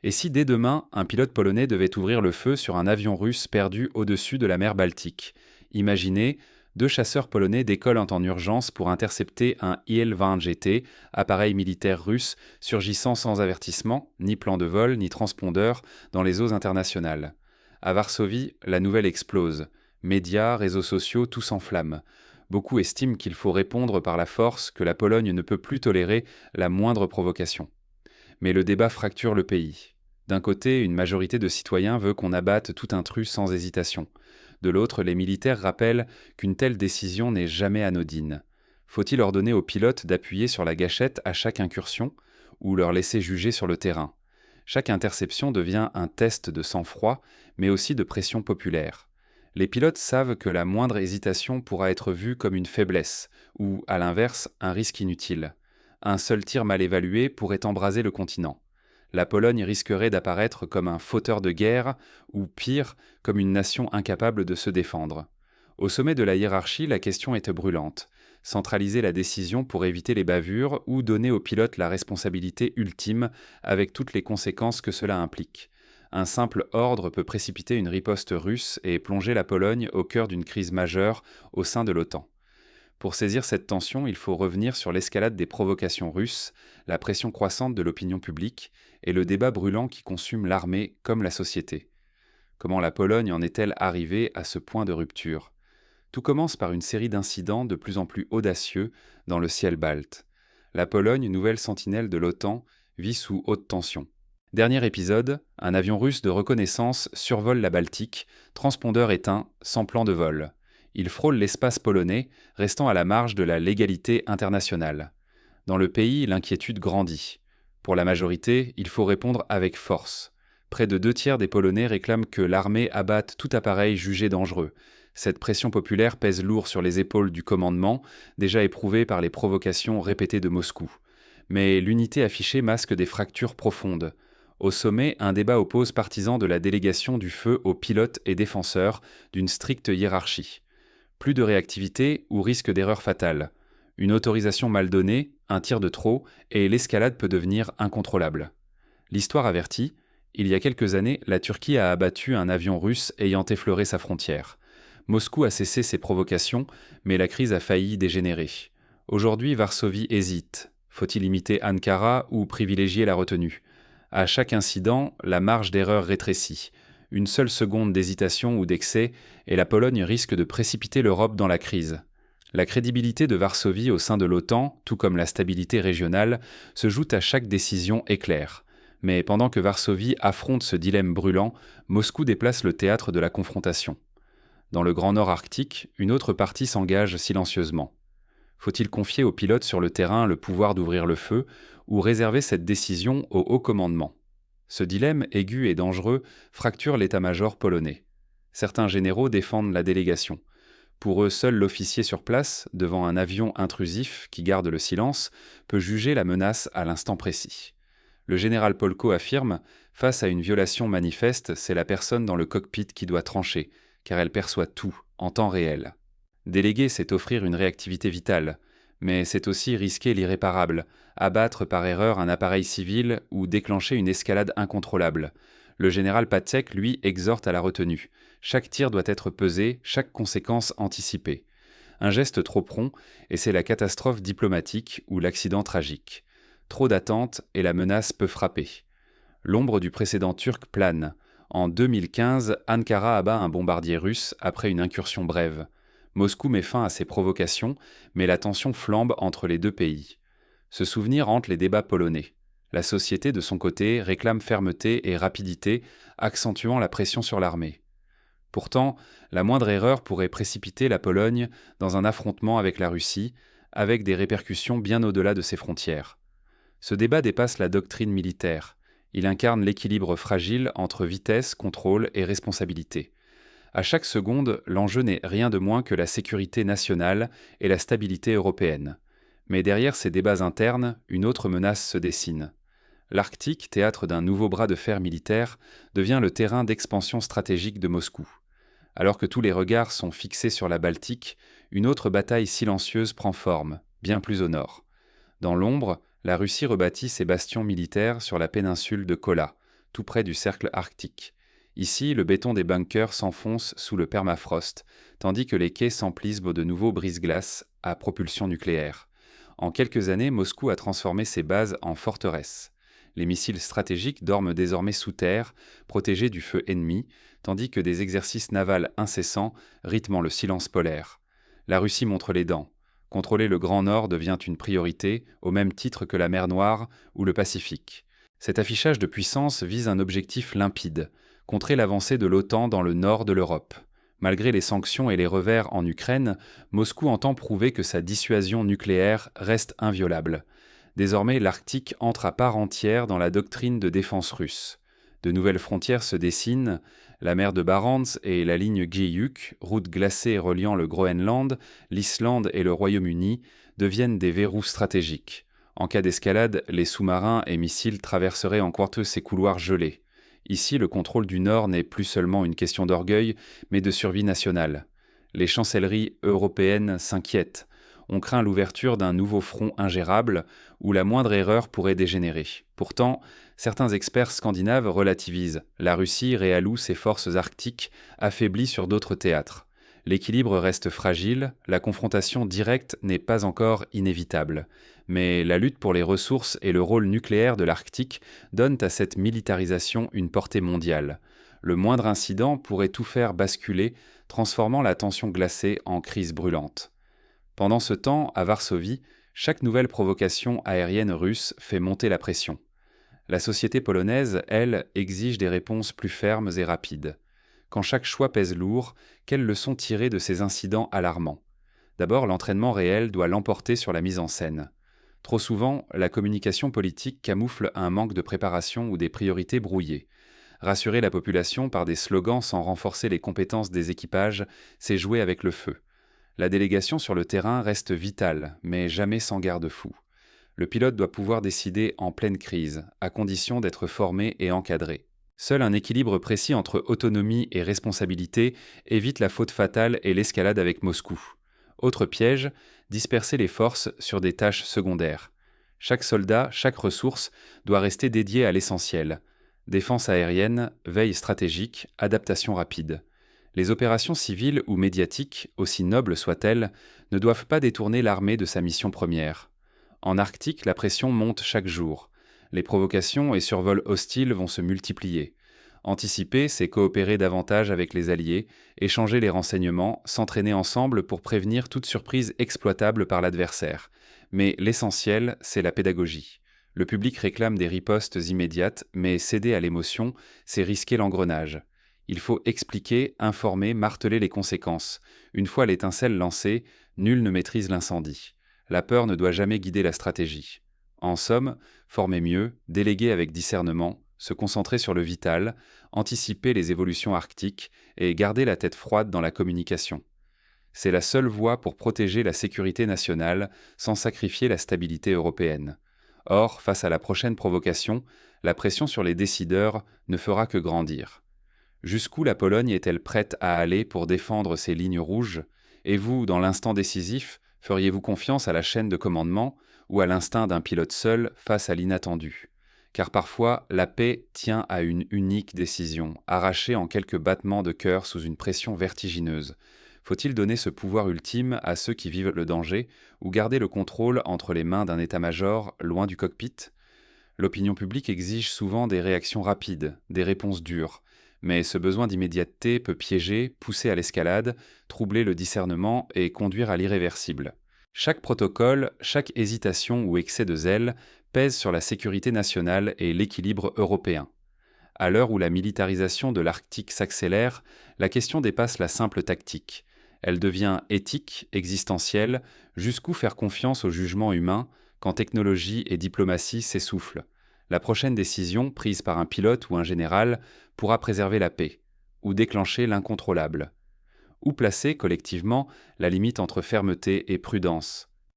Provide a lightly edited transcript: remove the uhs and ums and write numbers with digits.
Et si dès demain, un pilote polonais devait ouvrir le feu sur un avion russe perdu au-dessus de la mer Baltique? Imaginez, deux chasseurs polonais décollent en urgence pour intercepter un Il-20 GT, appareil militaire russe surgissant sans avertissement, ni plan de vol, ni transpondeur, dans les eaux internationales. À Varsovie, la nouvelle explose. Médias, réseaux sociaux, tout s'enflamme. Beaucoup estiment qu'il faut répondre par la force, que la Pologne ne peut plus tolérer la moindre provocation. Mais le débat fracture le pays. D'un côté, une majorité de citoyens veut qu'on abatte tout intrus sans hésitation. De l'autre, les militaires rappellent qu'une telle décision n'est jamais anodine. Faut-il ordonner aux pilotes d'appuyer sur la gâchette à chaque incursion ou leur laisser juger sur le terrain? Chaque interception devient un test de sang-froid, mais aussi de pression populaire. Les pilotes savent que la moindre hésitation pourra être vue comme une faiblesse, ou, à l'inverse, un risque inutile. Un seul tir mal évalué pourrait embraser le continent. La Pologne risquerait d'apparaître comme un fauteur de guerre, ou pire, comme une nation incapable de se défendre. Au sommet de la hiérarchie, la question est brûlante. Centraliser la décision pour éviter les bavures ou donner aux pilotes la responsabilité ultime avec toutes les conséquences que cela implique. Un simple ordre peut précipiter une riposte russe et plonger la Pologne au cœur d'une crise majeure au sein de l'OTAN. Pour saisir cette tension, il faut revenir sur l'escalade des provocations russes, la pression croissante de l'opinion publique et le débat brûlant qui consume l'armée comme la société. Comment la Pologne en est-elle arrivée à ce point de rupture? Tout commence par une série d'incidents de plus en plus audacieux dans le ciel balte. La Pologne, nouvelle sentinelle de l'OTAN, vit sous haute tension. Dernier épisode, un avion russe de reconnaissance survole la Baltique, transpondeur éteint, sans plan de vol. Il frôle l'espace polonais, restant à la marge de la légalité internationale. Dans le pays, l'inquiétude grandit. Pour la majorité, il faut répondre avec force. Près de 2 tiers des Polonais réclament que l'armée abatte tout appareil jugé dangereux. Cette pression populaire pèse lourd sur les épaules du commandement, déjà éprouvé par les provocations répétées de Moscou. Mais l'unité affichée masque des fractures profondes. Au sommet, un débat oppose partisans de la délégation du feu aux pilotes et défenseurs d'une stricte hiérarchie. Plus de réactivité ou risque d'erreur fatale. Une autorisation mal donnée, un tir de trop, et l'escalade peut devenir incontrôlable. L'histoire avertit, il y a quelques années, la Turquie a abattu un avion russe ayant effleuré sa frontière. Moscou a cessé ses provocations, mais la crise a failli dégénérer. Aujourd'hui, Varsovie hésite. Faut-il imiter Ankara ou privilégier la retenue? À chaque incident, la marge d'erreur rétrécit. Une seule seconde d'hésitation ou d'excès, et la Pologne risque de précipiter l'Europe dans la crise. La crédibilité de Varsovie au sein de l'OTAN, tout comme la stabilité régionale, se joue à chaque décision éclair. Mais pendant que Varsovie affronte ce dilemme brûlant, Moscou déplace le théâtre de la confrontation. Dans le Grand Nord arctique, une autre partie s'engage silencieusement. Faut-il confier aux pilotes sur le terrain le pouvoir d'ouvrir le feu ou réserver cette décision au haut commandement? Ce dilemme aigu et dangereux fracture l'état-major polonais. Certains généraux défendent la délégation. Pour eux, seul l'officier sur place, devant un avion intrusif qui garde le silence, peut juger la menace à l'instant précis. Le général Polko affirme, face à une violation manifeste, c'est la personne dans le cockpit qui doit trancher, car elle perçoit tout, en temps réel. Déléguer, c'est offrir une réactivité vitale, mais c'est aussi risquer l'irréparable, abattre par erreur un appareil civil ou déclencher une escalade incontrôlable. Le général Patsek, lui, exhorte à la retenue. Chaque tir doit être pesé, chaque conséquence anticipée. Un geste trop prompt, et c'est la catastrophe diplomatique ou l'accident tragique. Trop d'attentes et la menace peut frapper. L'ombre du précédent turc plane. En 2015, Ankara abat un bombardier russe après une incursion brève. Moscou met fin à ces provocations, mais la tension flambe entre les deux pays. Ce souvenir hante les débats polonais. La société, de son côté, réclame fermeté et rapidité, accentuant la pression sur l'armée. Pourtant, la moindre erreur pourrait précipiter la Pologne dans un affrontement avec la Russie, avec des répercussions bien au-delà de ses frontières. Ce débat dépasse la doctrine militaire. Il incarne l'équilibre fragile entre vitesse, contrôle et responsabilité. À chaque seconde, l'enjeu n'est rien de moins que la sécurité nationale et la stabilité européenne. Mais derrière ces débats internes, une autre menace se dessine. L'Arctique, théâtre d'un nouveau bras de fer militaire, devient le terrain d'expansion stratégique de Moscou. Alors que tous les regards sont fixés sur la Baltique, une autre bataille silencieuse prend forme, bien plus au nord. Dans l'ombre, la Russie rebâtit ses bastions militaires sur la péninsule de Kola, tout près du cercle arctique. Ici, le béton des bunkers s'enfonce sous le permafrost, tandis que les quais s'emplissent de nouveaux brise-glaces à propulsion nucléaire. En quelques années, Moscou a transformé ses bases en forteresses. Les missiles stratégiques dorment désormais sous terre, protégés du feu ennemi, tandis que des exercices navals incessants rythment le silence polaire. La Russie montre les dents. Contrôler le Grand Nord devient une priorité, au même titre que la mer Noire ou le Pacifique. Cet affichage de puissance vise un objectif limpide, contrer l'avancée de l'OTAN dans le nord de l'Europe. Malgré les sanctions et les revers en Ukraine, Moscou entend prouver que sa dissuasion nucléaire reste inviolable. Désormais, l'Arctique entre à part entière dans la doctrine de défense russe. De nouvelles frontières se dessinent, la mer de Barents et la ligne Guyuk, route glacée reliant le Groenland, l'Islande et le Royaume-Uni, deviennent des verrous stratégiques. En cas d'escalade, les sous-marins et missiles traverseraient en quarteux ces couloirs gelés. Ici, le contrôle du Nord n'est plus seulement une question d'orgueil, mais de survie nationale. Les chancelleries européennes s'inquiètent. On craint l'ouverture d'un nouveau front ingérable, où la moindre erreur pourrait dégénérer. Pourtant, certains experts scandinaves relativisent. La Russie réalloue ses forces arctiques, affaiblies sur d'autres théâtres. L'équilibre reste fragile, la confrontation directe n'est pas encore inévitable. Mais la lutte pour les ressources et le rôle nucléaire de l'Arctique donnent à cette militarisation une portée mondiale. Le moindre incident pourrait tout faire basculer, transformant la tension glacée en crise brûlante. Pendant ce temps, à Varsovie, chaque nouvelle provocation aérienne russe fait monter la pression. La société polonaise, elle, exige des réponses plus fermes et rapides. Quand chaque choix pèse lourd, quelles leçons tirer de ces incidents alarmants ? D'abord, l'entraînement réel doit l'emporter sur la mise en scène. Trop souvent, la communication politique camoufle un manque de préparation ou des priorités brouillées. Rassurer la population par des slogans sans renforcer les compétences des équipages, c'est jouer avec le feu. La délégation sur le terrain reste vitale, mais jamais sans garde-fou. Le pilote doit pouvoir décider en pleine crise, à condition d'être formé et encadré. Seul un équilibre précis entre autonomie et responsabilité évite la faute fatale et l'escalade avec Moscou. Autre piège, disperser les forces sur des tâches secondaires. Chaque soldat, chaque ressource doit rester dédié à l'essentiel. Défense aérienne, veille stratégique, adaptation rapide. Les opérations civiles ou médiatiques, aussi nobles soient-elles, ne doivent pas détourner l'armée de sa mission première. En Arctique, la pression monte chaque jour. Les provocations et survols hostiles vont se multiplier. Anticiper, c'est coopérer davantage avec les alliés, échanger les renseignements, s'entraîner ensemble pour prévenir toute surprise exploitable par l'adversaire. Mais l'essentiel, c'est la pédagogie. Le public réclame des ripostes immédiates, mais céder à l'émotion, c'est risquer l'engrenage. Il faut expliquer, informer, marteler les conséquences. Une fois l'étincelle lancée, nul ne maîtrise l'incendie. La peur ne doit jamais guider la stratégie. En somme, former mieux, déléguer avec discernement, se concentrer sur le vital, anticiper les évolutions arctiques et garder la tête froide dans la communication. C'est la seule voie pour protéger la sécurité nationale sans sacrifier la stabilité européenne. Or, face à la prochaine provocation, la pression sur les décideurs ne fera que grandir. Jusqu'où la Pologne est-elle prête à aller pour défendre ses lignes rouges ? Et vous, dans l'instant décisif, feriez-vous confiance à la chaîne de commandement ou à l'instinct d'un pilote seul face à l'inattendu ? Car parfois, la paix tient à une unique décision, arrachée en quelques battements de cœur sous une pression vertigineuse. Faut-il donner ce pouvoir ultime à ceux qui vivent le danger ou garder le contrôle entre les mains d'un état-major loin du cockpit ? L'opinion publique exige souvent des réactions rapides, des réponses dures. Mais ce besoin d'immédiateté peut piéger, pousser à l'escalade, troubler le discernement et conduire à l'irréversible. Chaque protocole, chaque hésitation ou excès de zèle pèse sur la sécurité nationale et l'équilibre européen. À l'heure où la militarisation de l'Arctique s'accélère, la question dépasse la simple tactique. Elle devient éthique, existentielle, jusqu'où faire confiance au jugement humain quand technologie et diplomatie s'essoufflent. La prochaine décision, prise par un pilote ou un général, pourra préserver la paix, ou déclencher l'incontrôlable. Où placer, collectivement, la limite entre fermeté et prudence ?